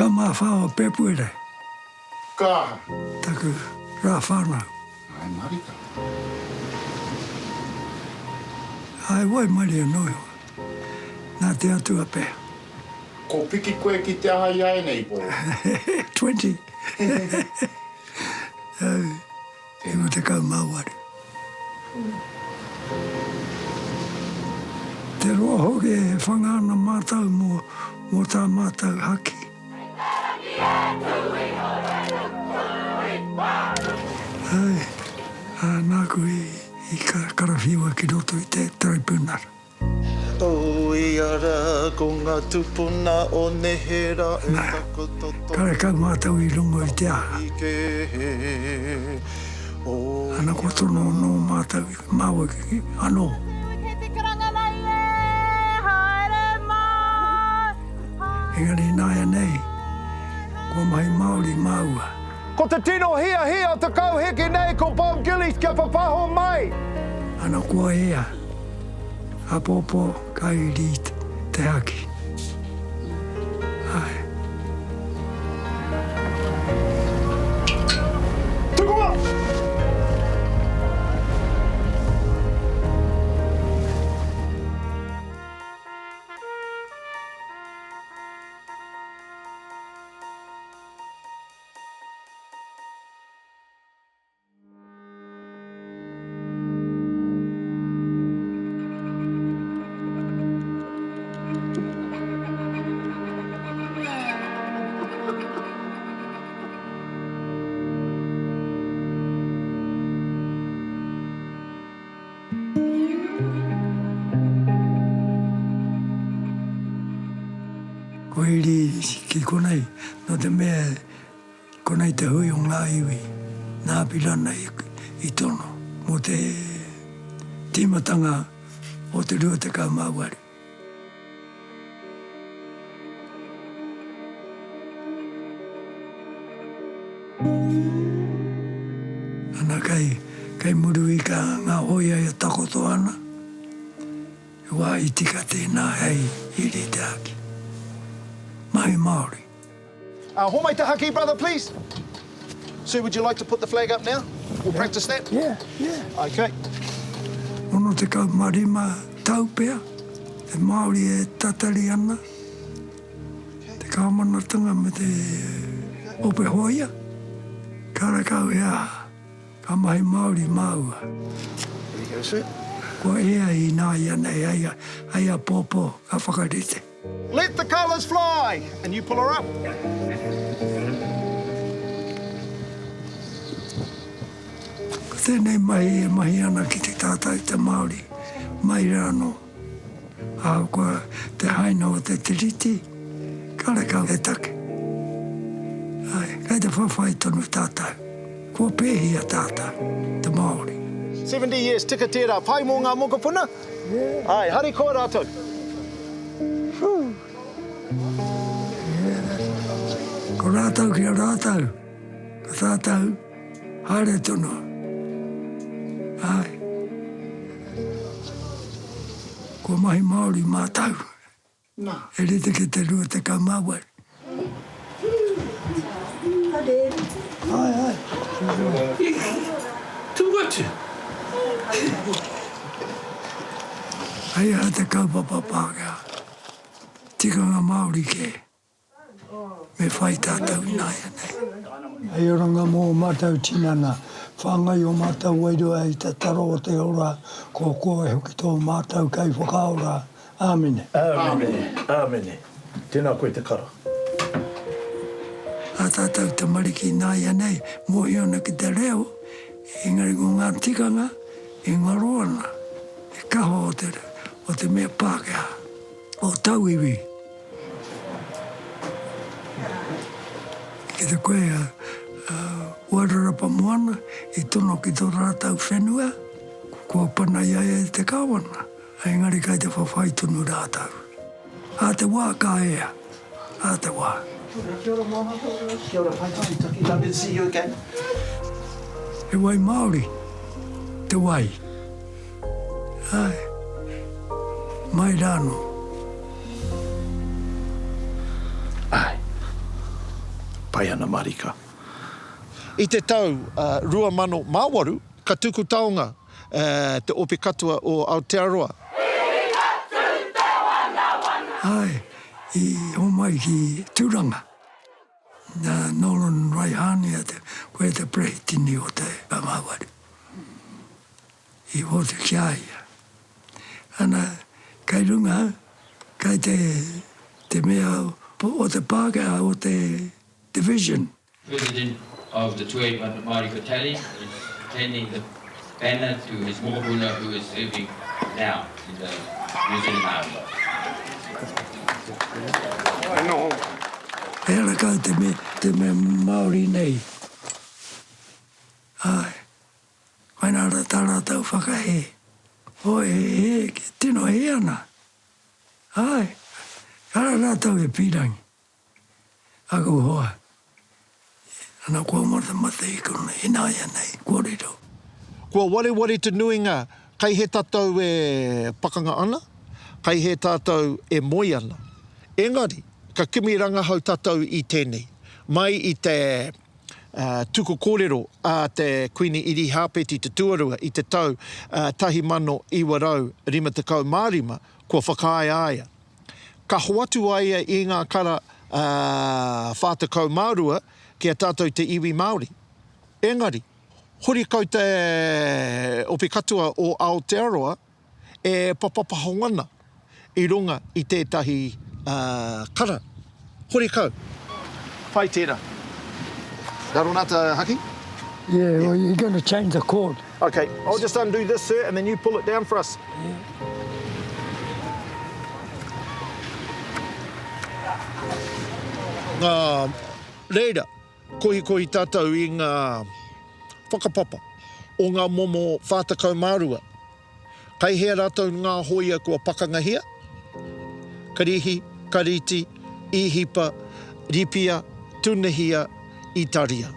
Kama whaua pepuere. Kaha. Taku rā whānau. Ai marika. Ai wai mari anoi hoa. Nā te atua pēr. Ko piki koe ki te aha iai nei po. 20. E mo te kau mauari. Te roa hoke e whangana mātau mō tā mātau haki. Ai, nāku i karawhiwa ki roto i te tribunal. O iara ko ngā tupuna o nehera e takototo. Kare kau mātau i rungo i te aha. Ana ko tono no mātau i māua ki anō. Engari nāia nei, ko mai Māori māua. Ko te tino hia te kauheke nei ko Bob Gillies kia papaho mai. Ana kua ea, a popo kai ri te haki. Ai. Tukua! Ko iri ki konei, no te mea konei te hui o ngā iwi, nā pilana i tono, mo te timatanga o te rua te kau māwari. Ana kai muru i ka ngā hoia i a takoto ana, wā i tika tēnā hei iri te haki. Mai Māori. Homai te haki, brother, please. Sue, would you like to put the flag up now? We'll practice that. Yeah. Okay. Ono te kau marima tau pea, te Māori e tatari ana, te kaumanatanga me te ope hoia, kara kau ea, ka mahi Māori māua. There you go, Sue. Ko ea i nā ia nei, ai a popo ka whakarite. Let the colours fly! And you pull her up. Ko tēnei mahi ana ki te tātai te Māori, mai rāno. Kua te haina o te tiriti, kare kau e take. Ai, kai te whawhai tonu tātou. Kua pēhi a tātou, te Māori. 70 years, tika tērā, pai mō ngā mokopuna? Ai, hari koa rātou. Ko rātau ki a rātau, ko tātou, haere tono. Ai. Ko mahi Māori mātau. Nā. E rite ke te rua te kau māwari. Ai. Tūwatu. Ai a te kaupapa pākea. Tikanga Māori ke. Me whai tātou nāia nei. Hei oranga mō mātou tinana, whāngai o mātou wairua i te taro o te ora, ko koe hoki tō mātou kei whakaora. Āmene. Āmene. Tēnā koe te kara. A tātou te mariki nāia nei, mōhi ona ki te reo, engari ko ngā tikanga, e ngā roana, e kaho o te mea Pākehā, o tauiwi. Ki te koe Wairarapa moana, i tono ki tō rātau whenua, kua pana iaia te kawana, engari kai te whawhai tonu rātau. A te wā ka ea, a te wā. Kia ora moana, kia ora pai taki, lovely to see you again. E wai Māori, te wai. Ai, mai rāno. Ai. pai ana marika. I te tau 2008, ka tuku taonga te ope katua o Aotearoa. Ai, I homai ki Turanga. Nā Nolan Raihani te koe te prehitini o te Pamawari. I o te kiaia. Ana, kai runga, kai te mea o te pākea o te division. President of the 281 Māori Battalion is handing the banner to his mohuna who is serving now in the New Zealand Army. Pēra kau te me Māori nei. Ai, waina tara tau whakahe. Oi, tino he ana. Ai, kara rātau e pīrangi. Ako hoa. Ana kua mata I kona inaia nei, kōrero. Kua ware te nuinga, kai he tātou e pakanga ana, kai he tātou e moi ana. Engari, ka kimiranga hau tātou I tēnei. Mai I te tuku kōrero a te Kuini Iri Hāpeti te tuarua I te tau 1995 mārima, kua whakaaia. Ka hoatu aia I ngā kara whātakau mārua kia tātou te iwi Māori. Engari, hori kau te ope katua o Aotearoa e papapahongana I runga I tētahi kara. Hori kau. Whai tērā. Daronata haki? Yeah, well, you're going to change the cord. Okay, I'll just undo this, sir, and then you pull it down for us. Reira, kohi tātou I ngā whakapapa o ngā momo whātakau mārua. Kai hea rātou ngā hoia kua pakangahia, karihi, kariti, ihipa, ripia, tunehia, itaria.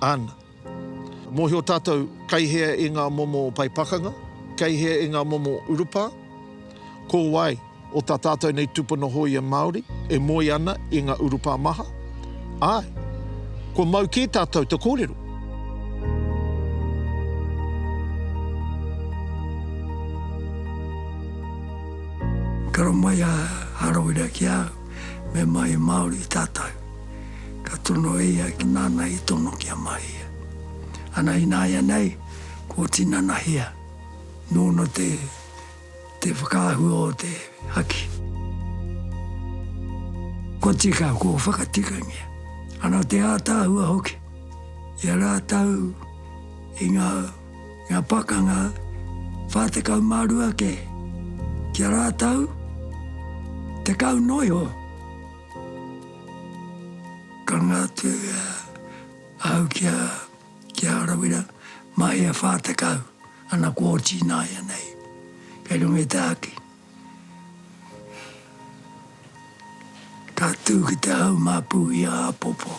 Ana. Mohi o tātou kai hea I ngā momo paipakanga, kai hea I ngā momo urupa. Ko wai o tā tātou nei tupuna hoia Māori, e moi ana I ngā urupa maha. Ai, ko mau ki tātou te kōrero. Karo mai a harawira ki au, me mai Māori tātou. Ka tono ia ki nāna I tono kia mai ia. Ana I nāia nei, ko tinana hia. Nōna te whakāhua o te haki. Ko tika, ko whakatikangia. Ana te ātāhua hoki. Ia rātau I ngā pakanga whātekau mārua ke. Kia rātau, te kau noiho. Ka ngātu au kia arawira, mai a whātekau, ana kua tīnaia nei. Kei rungi te haki. Ka tū ki te au māpū I a apopo.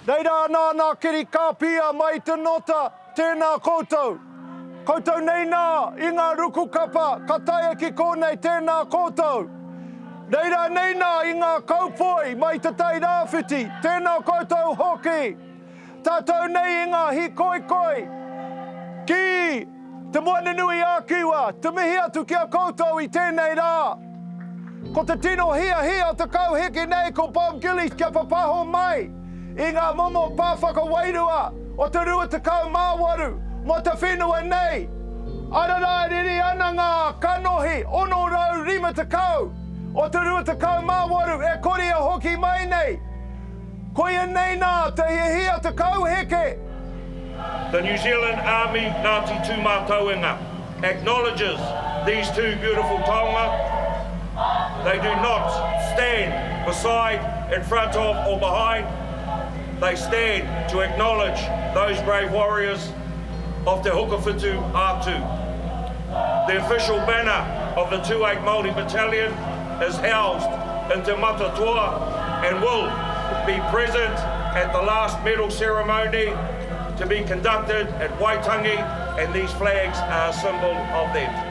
Reira nā kiri ka pia mai te nota, tēnā koutou. Koutou nei nā, I ngā ruku kapa, ka taia ki kōnei tēnā koutou. Reira neina I ngā kaupoi mai te tei rāwhiti, tēnā koutou hoki. Tātou nei I ngā hikoikoi. Ki te moana nui ākiwa, te mihi atu kia koutou I tēnei rā. Ko te tino hia o te kauheke nei ko Bob Gillies kia papaho mai. I ngā momo pāwhaka wairua o te rua te kau māwaru mo te whenua nei. Ararai riri ana ngā kanohi ono rau rima te kau o te rua te kau māwaru e korea hoki mai nei. Koia nei nā te hia te kauheke. The New Zealand Army Ngāti Tūmātauenga acknowledges these two beautiful taonga. They do not stand beside, in front of or behind. They stand to acknowledge those brave warriors of Te Hukawhitu Atu. The official banner of the 28 Māori Battalion is housed in Te Matatoa and will be present at the last medal ceremony to be conducted at Waitangi, and these flags are a symbol of them.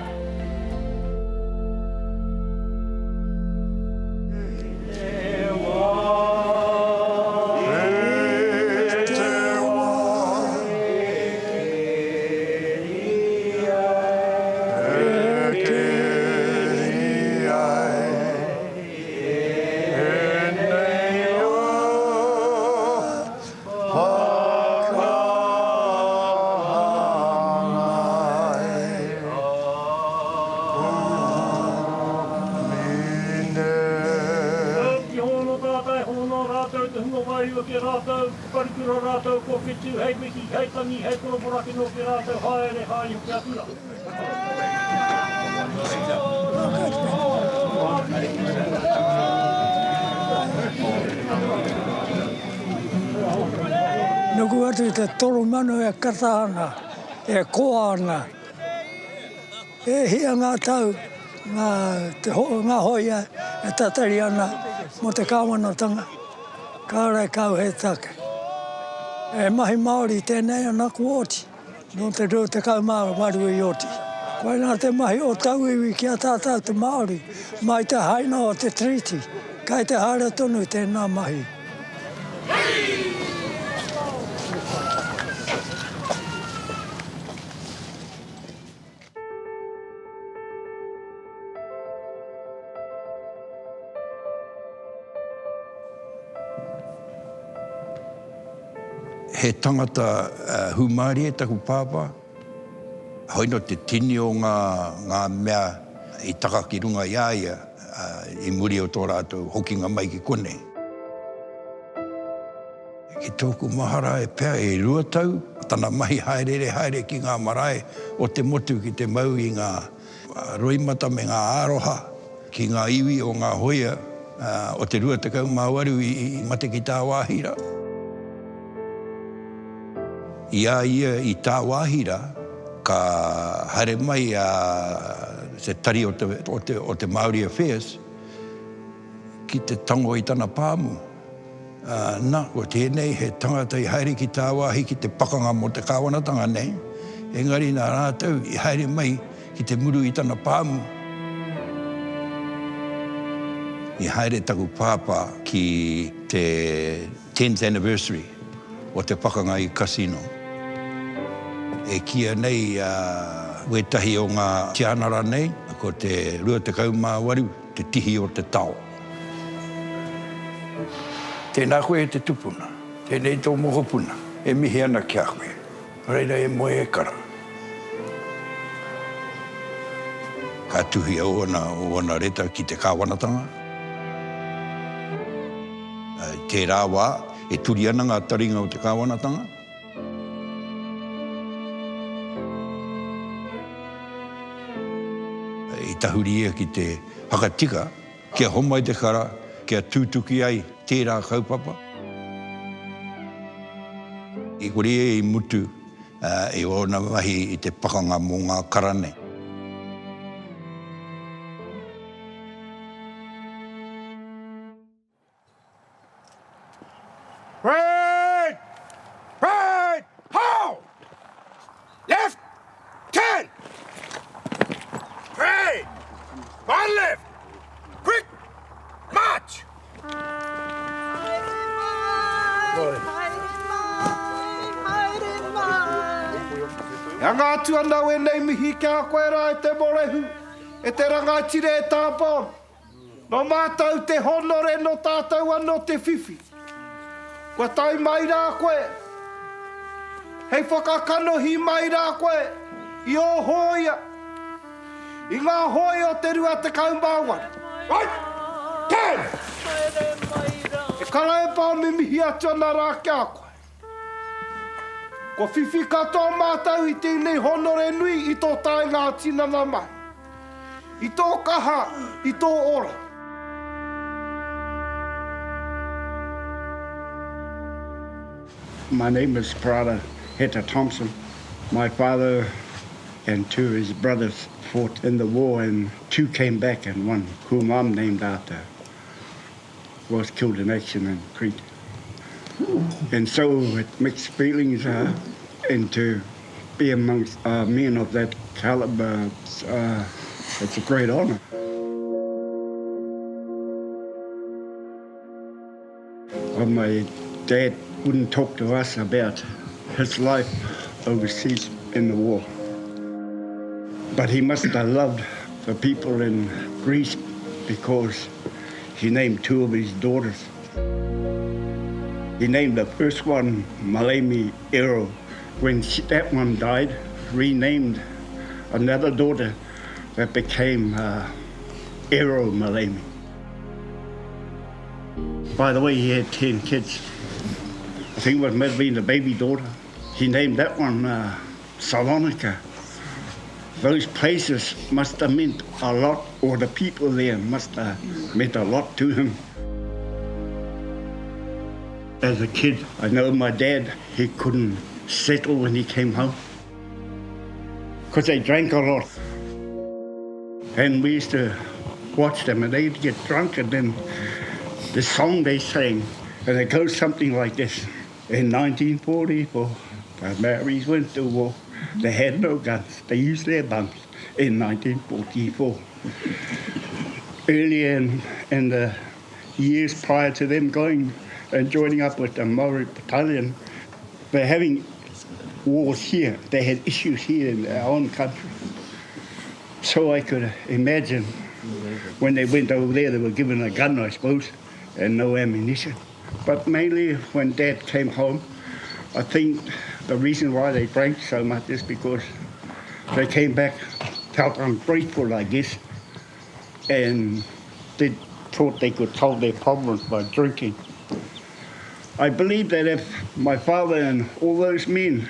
Nuku atu te tolu manu e kata ana, e koa ana. E hia ngā tau, ngā hoia e tatari ana mo te kāwanatanga. Kāre kau he take. E mahi Māori tēnei ana ku oti, no te rua te kau maru I oti. Koe nā te mahi o tau iwi ki a tātau te Māori, mai te haina o te treaty, kai te haere tonu tēnā mahi. He tangata humari e taku pāpā. Hoino te tini o ngā mea I taka ki runga iaia I muri o tō rātou hokinga mai ki kone. Ki tōku mahara e pēr e rua tau, tana mahi haere ki ngā marae o te motu ki te mau I ngā roimata me ngā aroha, ki ngā iwi o ngā hoia o te rua te kau māwaru I mate ki tā wāhira. Ia I tā wāhira, ka haere mai se tari o te Māori Affairs, ki te tango I tana pāmu. Nā, o tēnei he tangata I haere ki tā wāhi ki te pakanga mo te kāwanatanga nei. Engari nā rātou I haere mai ki te muru I tana pāmu. I haere taku pāpā ki te 10th anniversary o te pakanga I Casino. E kia nei wetahi o ngā tianara nei, ko te rua te kaumāwaru, te tihi o te tau. Tēnā koe te tupuna, tēnei tō mohopuna, e mihi ana kia koe. Reira e moe e kara. Ka tuhi au ona reta ki te kāwanatanga. Te rāwā, e turi ana ngā taringa o te kāwanatanga. I tahuri ia ki te hakatika, kia homai te kara, kia tūtuki ai tērā kaupapa. I kore I mutu e ona mahi I te pakanga mō ngā karane. Right! Right! Hold! Left! 10! Right! On left! Quick! Ia ngā tuanau e nei mihi kia koe rā e te morehu, e te rangatire e tāpon. No mātou te honore no tātou anō te whiwhi. Kua tau mai rā koe. Hei whakakanohi mai rā koe. I o hoia. I ngā hoi o te rua te kaumāwari. Right! Ten! E kara e pāo me mihi atu ana rā kia koe. Ko whiwhi katoa mātou i tēnei honore nui i tō taenga tinana mai. I tō kaha, i tō ora. My name is Prada Heta Thompson. My father and two of his brothers fought in the war, and two came back, and one, whom I'm named after, was killed in action in Crete. And so with mixed feelings and to be amongst men of that caliber, it's a great honor. My dad wouldn't talk to us about his life overseas in the war. But he must have loved the people in Greece because he named two of his daughters. He named the first one Malemi Ero. When that one died, renamed another daughter that became Ero Malemi. By the way, he had 10 kids. I think it might have been the baby daughter. He named that one Salonika. Those places must have meant a lot, or the people there must have meant a lot to him. As a kid, I know my dad, he couldn't settle when he came home because they drank a lot. And we used to watch them, and they'd get drunk, and then the song they sang, and it goes something like this. In 1944, the Maoris went to war. They had no guns. They used their bumps in 1944. Earlier in the years prior to them going and joining up with the Maori Battalion, they're having wars here. They had issues here in our own country. So I could imagine when they went over there, they were given a gun, I suppose, and no ammunition. But mainly when Dad came home, I think the reason why they drank so much is because they came back, felt ungrateful, I guess, and they thought they could solve their problems by drinking. I believe that if my father and all those men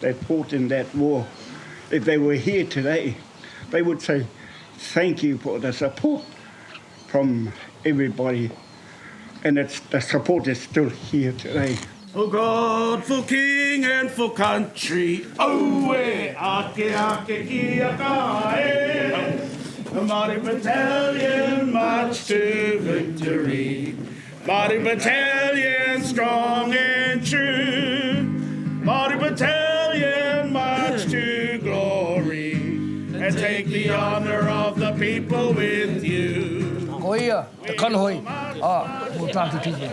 that fought in that war, if they were here today, they would say, thank you for the support from everybody. And the support is still here today. For God, for King and for country, oh, ake kia kae. The Māori Battalion march to victory. Māori Battalion strong and true. Māori Battalion march to glory and take the honour of the people with you. Koia, te kanahoi, mo tātou tika.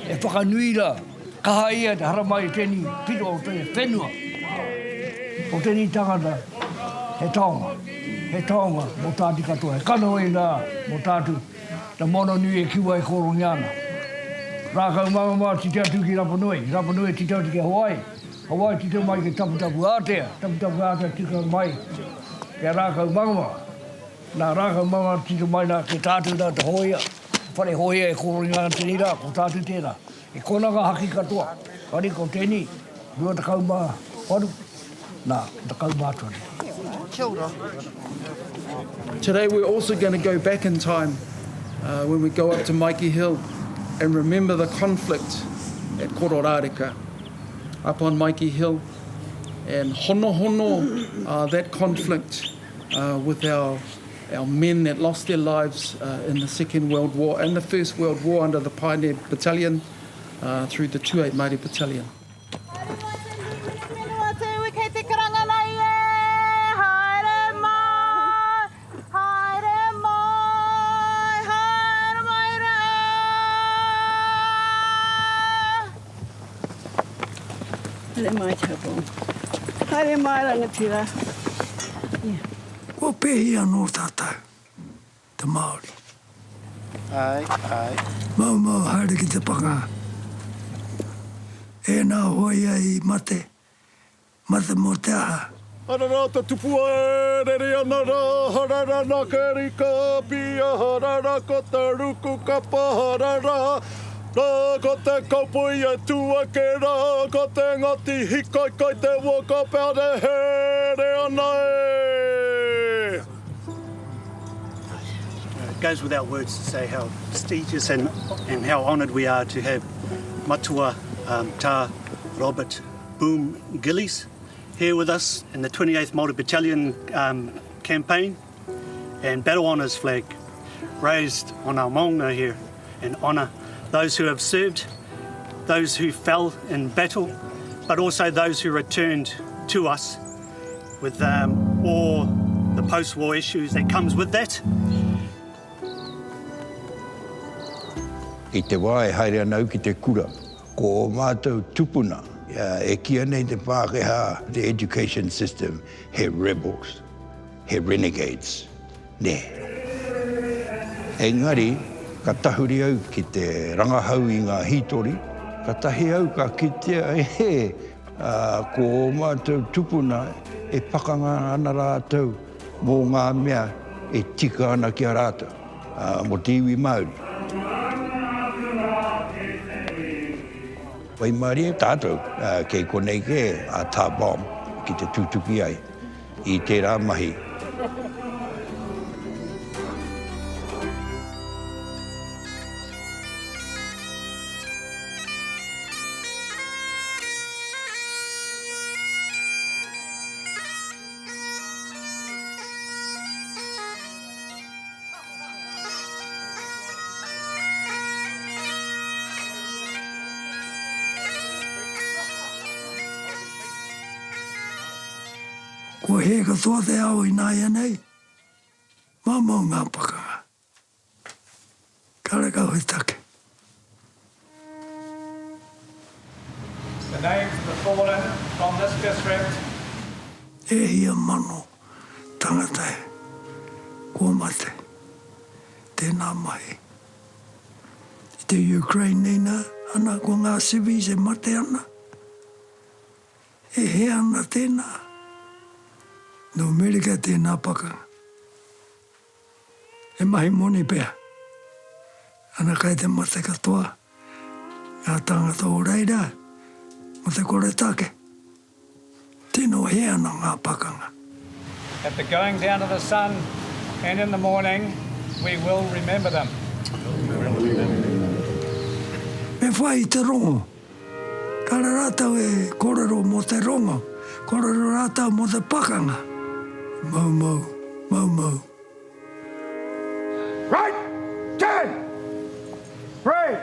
E whakanui rā, kaha ia te haramai tēni piro o te whenua. O tēni tangata, he taonga mo tātou katoa. He kanahoi rā mo tātou, ta mono nui e kiwa e korongiana. Rākau mama titau ki Rapanui titau ki Hawaii. Hawaii titau mai ki Taputapu Atea titau mai. Kia rākau mama. Nā rākau mama titau mai nā ke tātou nā te hoia. Whare hoia e korongiana tēni rā, ko tātou tēnā. E konanga haki katoa. Kari ko tēni, rua te kaumā waru. Nā, te kaumā tuani. Today we're also going to go back in time when we go up to Maiki Hill and remember the conflict at Kororareka up on Maiki Hill and hono that conflict with our men that lost their lives in the Second World War and the First World War under the Pioneer Battalion through the 28 Māori Battalion. Let my table. Haere mai rangatira. Ko pehi anō tātou, te Māori. Ai, ai. Mau haere ki te paka. E nā hoia I mate mo te aha. Arara ta tupua e rere ana rā, harara nā kerika pia, harara ko te ruku kapa, harara. Rā ko te kaupui e tua ke rā, ko te ngati hikai kai te waka pēre here ana e. It goes without words to say how prestigious and how honoured we are to have Matua Tā Robert Boom Gillies here with us in the 28th Māori Battalion campaign, and Battle Honours flag raised on our maunga here and honour those who have served, those who fell in battle, but also those who returned to us with all the post-war issues that comes with that. I te wā e haere anau ki te kura, ko mātou tupuna, e kia nei te Pākehā, the education system, he rebels, he renegades, ne. Engari, ka tahuri au ki te rangahau I ngā hitori, ka tahi au ka kitea ko mātou tupuna e pakanga ana rātou mō ngā mea e tika ana ki a rātou, mo te iwi Māori. Wai Māori tātou kei konei ke a tā bom ki te tutuki ai I tērā mahi. Ko he ka toa te ao I nā ia nei, mau ngā pakanga. Kare kau he take. The names of the fallen from this district. E hia mano tangata e, kua mate, tēnā mai. I te Ukraine nina, ana ko ngā civis e mate ana. E he ana tēnā. No Amerika tēnā pakanga. E mahi moni pēr. Ana kai te mate katoa. Ngā tangata o reira. Mo te kore take. Tēnō he ana ngā pakanga. At the going down of the sun and in the morning, we will remember them. Me whai te rongo. Kara rātau e korero mo te rongo. Korero rātau mo te pakanga. Mau. Right, 10, 3,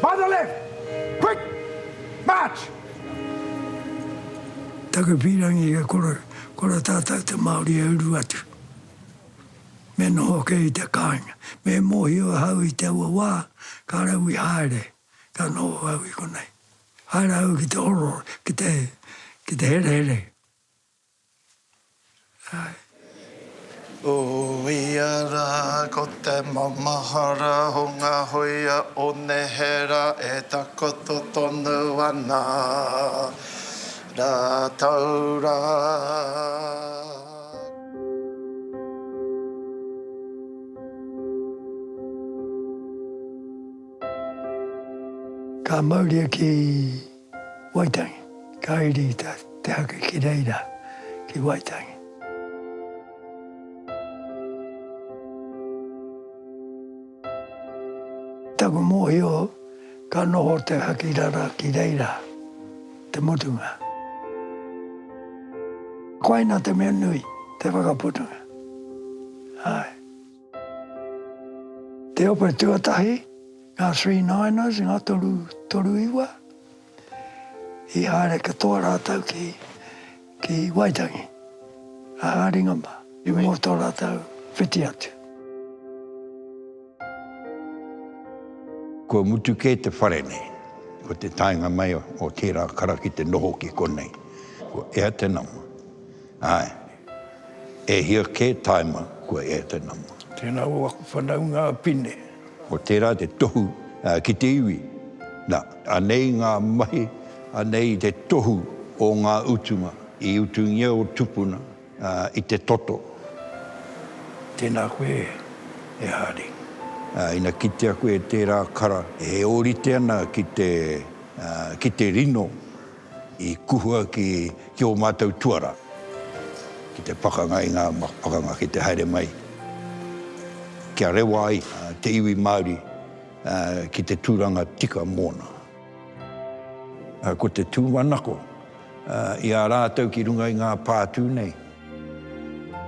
by the left, quick, march. Taka pirangi e kora tātou te Māori e uru atu. Me no hoke I te kāinga. Me mohi o hau I te ua wā, ka rau I haere, ka no hau I konei. Haere hau ki te oro, ki te here. O ia rā, ko te mamahara ho ngā hoia o nehera e takoto tonu ana. Rā taura. Ka mauria ki Waitangi, ka iri te haka ki reira ki Waitangi. Taku mohi o ka noho te hakirara ki reira, te motunga. Koina te mea nui, te whakaputunga. Ai. Te ope tuatahi, ngā 3-9ers, ngā toru iwa. I haere katoa rātau ki Waitangi. A haringa ma, I moto rātau whiti atu. Ko mutu ke te whare nei, ko te tainga mai o tērā kara ki te noho ki konei. kua ea te nama. Ai, e hia ke taima kua ea te nama. Tēnā wako whanau ngā pine. O tērā te tohu ki te iwi. Nā, anei ngā mahi, anei te tohu o ngā utunga, i utungia o tupuna, i te toto. Tēnā koe e hari. Ina kitea koe tērā kara, e orite ana ki te rino, i kuhua ki o mātou tuara. Ki te pakanga i ngā pakanga ki te haere mai. Kia rewa ai, te iwi Māori, ki te tūranga tika mōna. Ko te tūmanako, i a rātou ki runga i ngā pātū nei.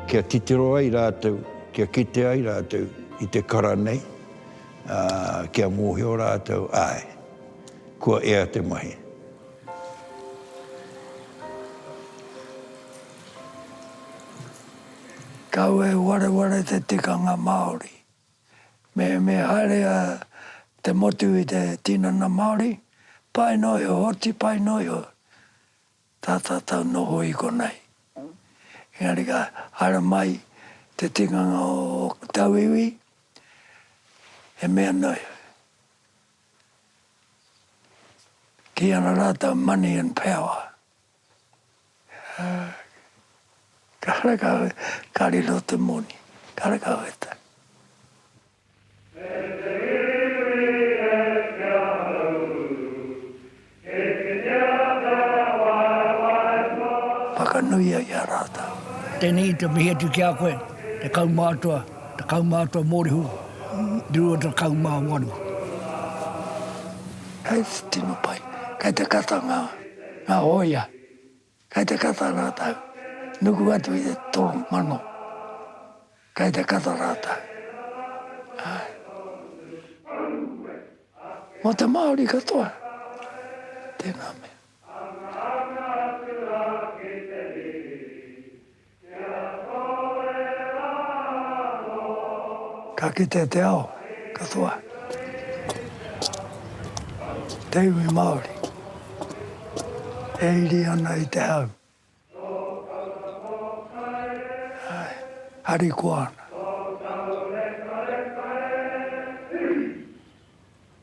Kia titiro ai rātou, kia kite ai rātou i te kara nei. Kia mōhio rātou, ai, kua ea te mahi. Kau e ware te tikanga Māori. Me haere te motu i te tinana Māori, pai noi o hoti, pai noi o tātātau noho i konei. Engari ka haere mai te tikanga o tauiwi, e mea noi. Ki ana rātau money and power. Kare kawe, kari lo te moni. Kare kawe ta. Whakanuia i a rātau. Tēnei te mihi atu ki a koe, te kaumātua mōrihu, rua te kaumā mōrihu. Kei te tino pai, kei te kata ngā hoia, kei te kata rātau, nuku atu i te toro mano, kei te kata rātau. Mo te Māori katoa, tēnā mea. Ka kite te ao, katoa. Te iwi Māori. E iri ana i te hau. Hari koana.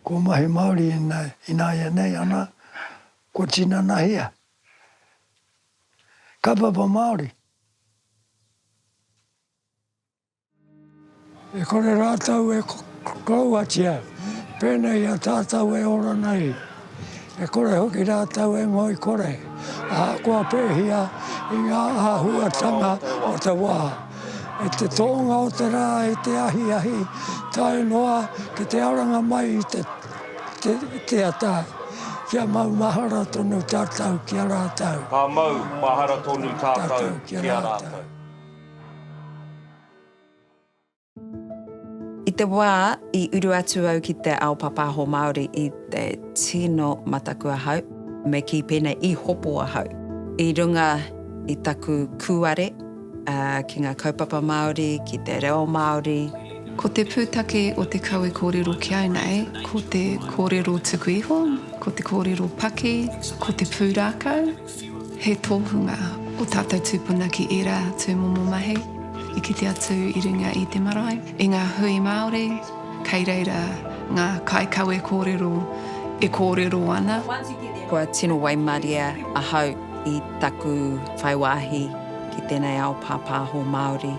Ko mahi Māori ina ia nei ana, ko tina na hia. Kapapa Māori. E kore rātau e kauatia, pēnei a tātau e ora nei. E kore hoki rātau e ngoi kore, a kua pēhia i ngā ahuatanga o te wā. E te tōnga o te rā, e te ahi, tai noa, ki te aranga mai i te ata. Kia mau mahara tonu tātau ki a rātau. Ka mau mahara tonu tātau ki a rātau. I te wā, i uru atu au ki te ao papaho Māori i te tino matakua hau, me ki pēnei I hopo a hau. I runga i taku kuare, ki ngā kaupapa Māori, ki te reo Māori. Ko te pūtake o te kaue kōrero ki au nei, ko te kōrero tuku iho, ko te kōrero paki, ko te pūrākau, he tōhunga o tātou tūpuna ki era tū momo mahi. I kite atu I runga I te marae. I ngā hui Māori, kei reira ngā kaikaue kōrero e kōrero ana. Kua tino waimaria a hau I taku whaiwahi ki tēnei ao pāpāho Māori.